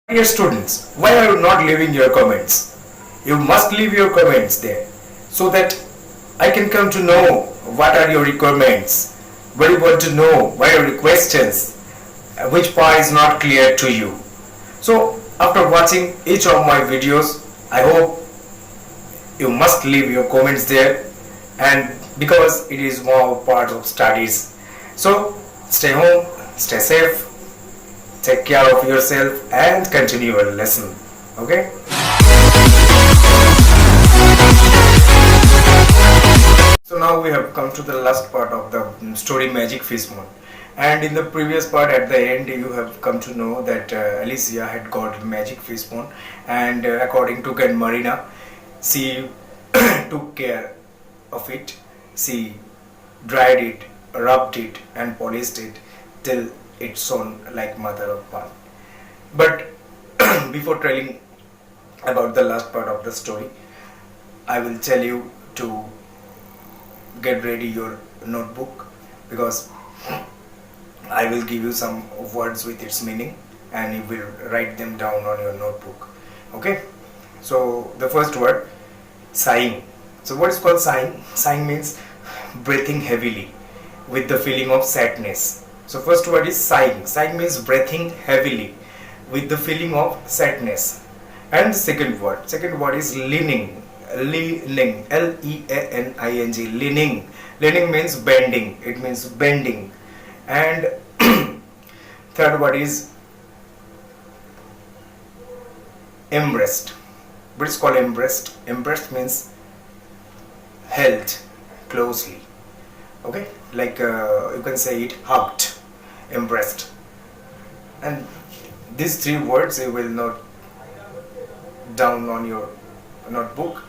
Dear students, why are you not leaving your comments? You must leave your comments there so that I can come to know what are your requirements, what you want to know, what are your questions, which part is not clear to you. So after watching each of my videos, I hope you must leave your comments there, and because it is more part of studies. So stay home, stay safe, take care of yourself and continue your lesson. Okay? So now we have come to the last part of the story Magic Fishbone. And in the previous part at the end you have come to know that Alicia had got Magic Fishbone, and according to Ken Marina, she took care of it. She dried it, rubbed it and polished it till it shone like mother of pearl. But before telling about the last part of the story, I will tell you to get ready your notebook, because I will give you some words with its meaning and you will write them down on your notebook. Okay? So the first word, sighing. So what is called sighing? Sighing means breathing heavily with the feeling of sadness. So first word is sighing. Sighing means breathing heavily with the feeling of sadness. And second word is leaning. Leaning, Leaning, leaning. Leaning means bending. It means bending. And third word is embraced. What is called embraced? Embraced means held closely. Okay, like you can say it hugged, embraced. And these three words you will note down on your notebook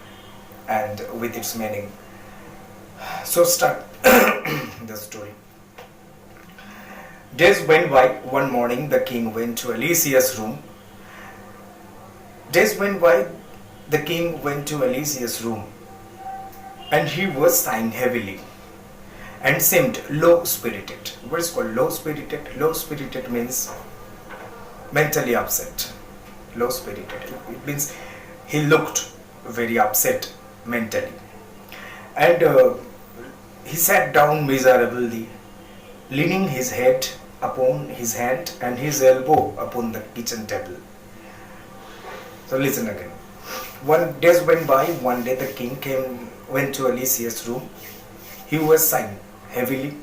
and with its meaning. So start the story. Days went by. One morning the king went to Alicia's room. Days went by. The king went to Alicia's room, and he was sighing heavily and seemed low-spirited. What is called low-spirited? Low-spirited means mentally upset. Low-spirited. It means he looked very upset mentally. And he sat down miserably, leaning his head upon his hand and his elbow upon the kitchen table. So listen again. Days went by. One day the king went to Alicia's room. He was sighing heavily.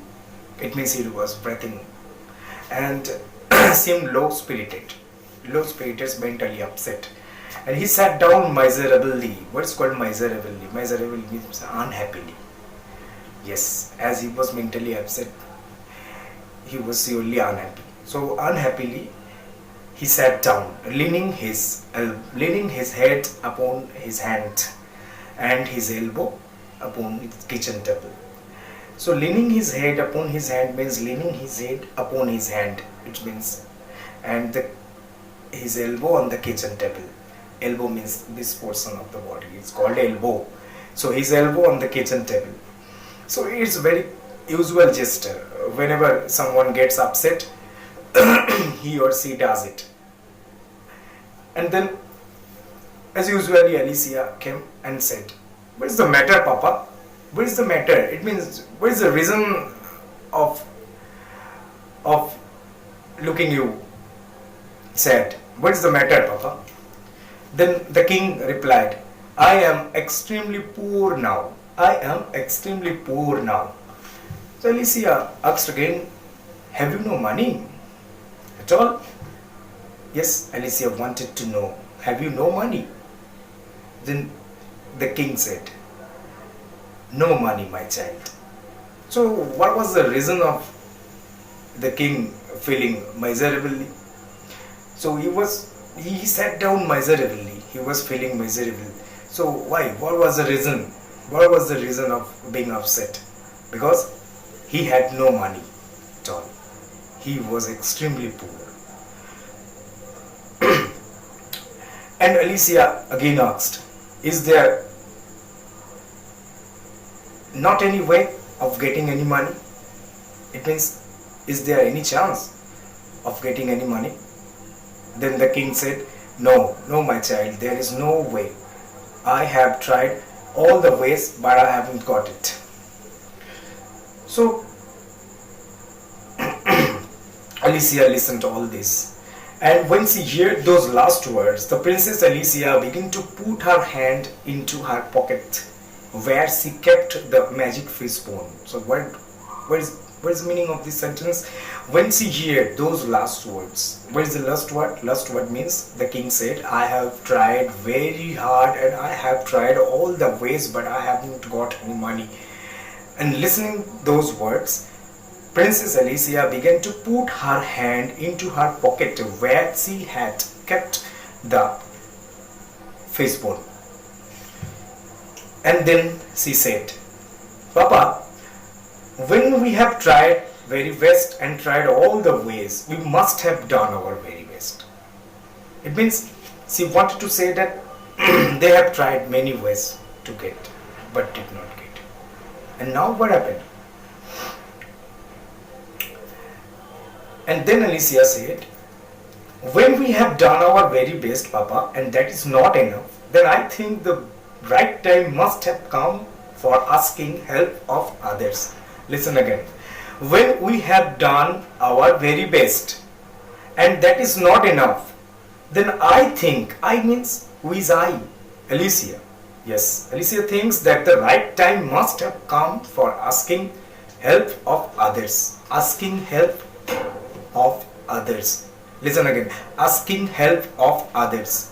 It means he was breathing and seemed low-spirited. Low-spirited, mentally upset. And he sat down miserably. What is called miserably? Miserably means unhappily. Yes, as he was mentally upset, he was surely unhappy. So unhappily, he sat down, leaning his head upon his hand and his elbow upon the kitchen table. So leaning his head upon his hand means leaning his head upon his hand. It means, and his elbow on the kitchen table. Elbow means this portion of the body. It's called elbow. So his elbow on the kitchen table. So it's very usual gesture. Whenever someone gets upset, he or she does it. And then, as usually, Alicia came and said, "What is the matter, Papa? What is the matter?" It means, what is the reason of looking you sad? What is the matter, Papa? Then the king replied, "I am extremely poor now. I am extremely poor now." So Alicia asked again, "Have you no money at all?" Yes, Alicia wanted to know, "Have you no money?" Then the king said, "No money, my child." So what was the reason of the king feeling miserably? So he sat down miserably. He was feeling miserable. So why? What was the reason? What was the reason of being upset? Because he had no money at all. He was extremely poor. And Alicia again asked, "Is there not any way of getting any money?" It means, is there any chance of getting any money? Then the king said, "No, no, my child, there is no way. I have tried all the ways, but I haven't got it." So Alicia listened to all this, and when she heard those last words, the Princess Alicia began to put her hand into her pocket where she kept the magic fishbone. So what is the meaning of this sentence? When she heard those last words, what is the last word? Last word means the king said, "I have tried very hard and I have tried all the ways, but I haven't got any money." And listening those words, Princess Alicia began to put her hand into her pocket where she had kept the fishbone. And then she said, "Papa, when we have tried very best and tried all the ways, we must have done our very best." It means she wanted to say that they have tried many ways to get, but did not get. And now what happened? And then Alicia said, "When we have done our very best, Papa, and that is not enough, then I think the right time must have come for asking help of others." Listen again. When we have done our very best, and that is not enough, then I think, I means who is I? Alicia. Yes, Alicia thinks that the right time must have come for asking help of others. Asking help of others. Listen again. Asking help of others.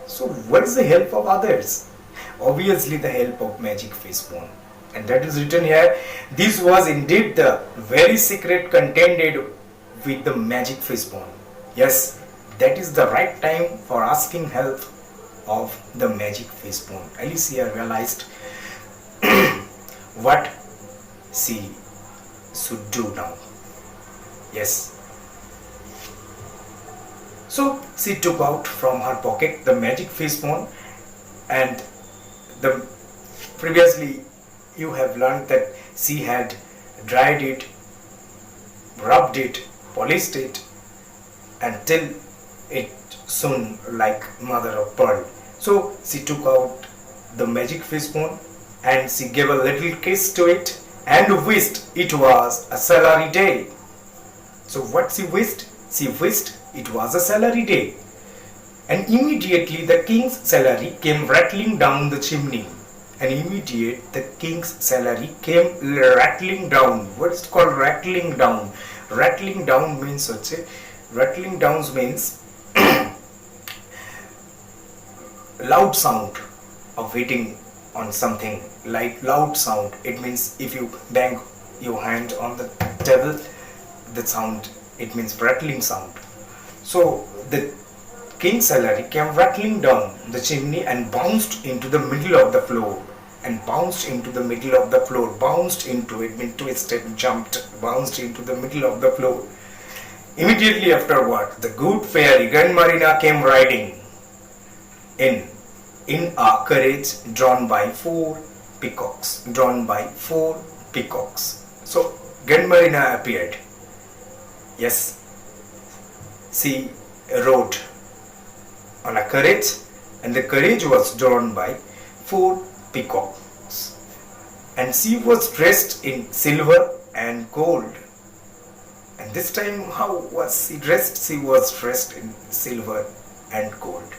So what is the help of others? Obviously the help of Magic Fishbone. And that is written here. This was indeed the very secret contained with the Magic Fishbone. Yes, that is the right time for asking help of the Magic Fishbone. Alicia realized what she should do now. Yes. So she took out from her pocket the Magic Fishbone, and previously you have learned that she had dried it, rubbed it, polished it until it shone like mother of pearl. So she took out the Magic Fishbone and she gave a little kiss to it and wished it was a salary day. So what she wished? She wished it was a salary day. And immediately the king's salary came rattling down the chimney. And immediately the king's salary came rattling down. What's called rattling down? Rattling down means rattling down means loud sound of hitting on something, like loud sound. It means if you bang your hand on the table, the sound, it means rattling sound. So the king's salary came rattling down the chimney and bounced into the middle of the floor. And bounced into the middle of the floor. Bounced into it means twisted, jumped, bounced into the middle of the floor. Immediately afterward, the good fairy Grandmarina came riding in a carriage drawn by four peacocks. Drawn by four peacocks. So Grandmarina appeared. Yes, she rode on a carriage, and the carriage was drawn by four peacocks, and she was dressed in silver and gold. And this time, how was she dressed? She was dressed in silver and gold.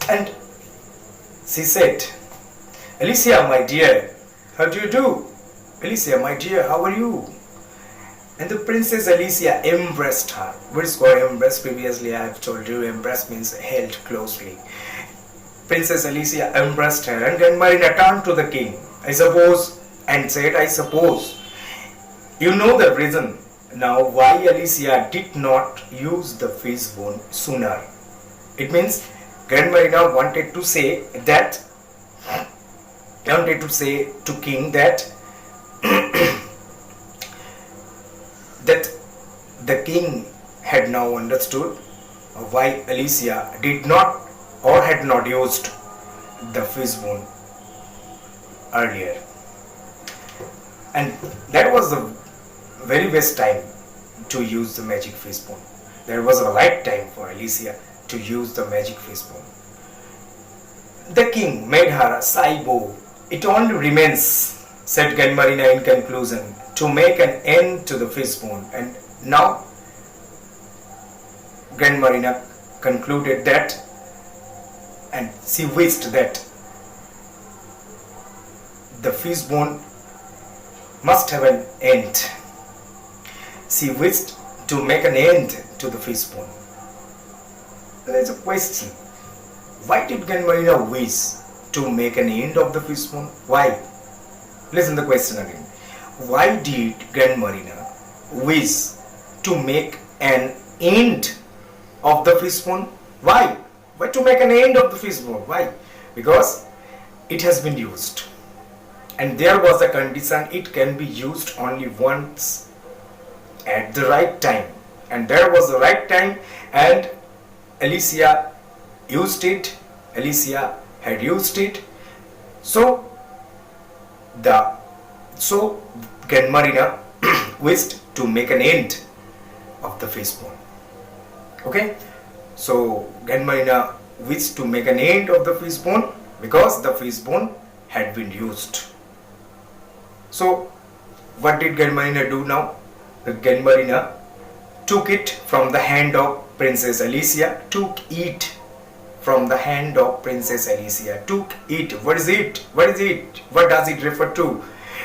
And she said, "Alicia, my dear, how do you do? Alicia, my dear, how are you?" And the Princess Alicia embraced her. What is called embrace? Previously I have told you embrace means held closely. Princess Alicia embraced her, and Grandmarina turned to the king, and said, "I suppose you know the reason now why Alicia did not use the fishbone sooner." It means Grandmarina wanted to say to king that that the king had now understood why Alicia did not or had not used the fishbone earlier. And that was the very best time to use the magic fishbone. There was a right time for Alicia to use the magic fishbone. The king made her a sigh bow. It only remains, said Ganmarina in conclusion, to make an end to the fishbone. And now Grandmarina concluded that, and she wished that the fishbone must have an end. She wished to make an end to the fishbone. There is a question. Why did Ganmarina wish to make an end of the fishbone? Why? Listen the question again. Why did Ganmarina wish to make an end of the fishbone? Why? Why to make an end of the fishbone? Why? Because it has been used. And there was a condition, it can be used only once at the right time. And there was the right time, and Alicia used it. Alicia had used it. So Ganmarina wished to make an end of the fishbone. Okay? So Ganmarina wished to make an end of the fishbone because the fishbone had been used. So what did Ganmarina do now? Ganmarina took it from the hand of Princess Alicia. Took it from the hand of Princess Alicia. Took it. What is it? What is it? What does it refer to?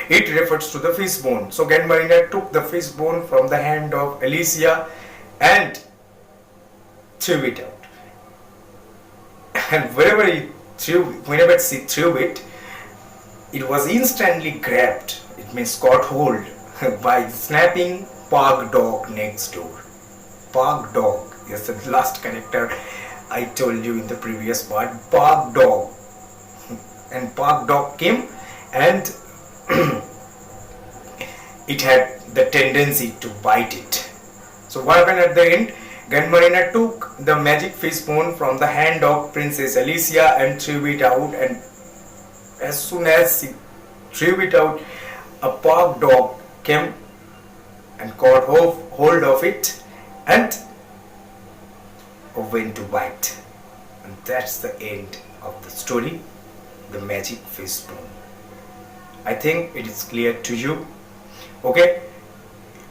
It refers to the fishbone. So Ganmarina took the fishbone from the hand of Alicia and threw it out. And whenever she threw it, it was instantly grabbed. It means caught hold by snapping Pug Dog next door. Pug Dog is the last character I told you in the previous part. Pug Dog. And Pug Dog came, and it had the tendency to bite it. So what happened at the end? Ganmarina took the magic fishbone from the hand of Princess Alicia and threw it out, and as soon as she threw it out, a Pug Dog came and caught hold of it and went to bite. And that's the end of the story, the magic fishbone. I think it is clear to you. Okay,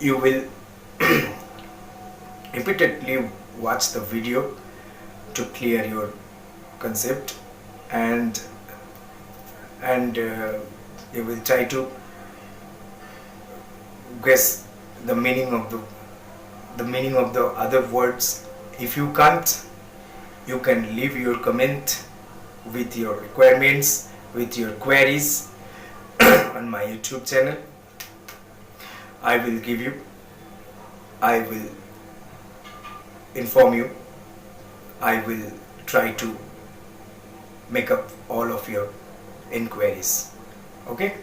you will repeatedly watch the video to clear your concept, and you will try to guess the meaning of the other words. If you can't, you can leave your comment with your requirements, with your queries on my YouTube channel. I will inform you. I will try to make up all of your inquiries. Okay?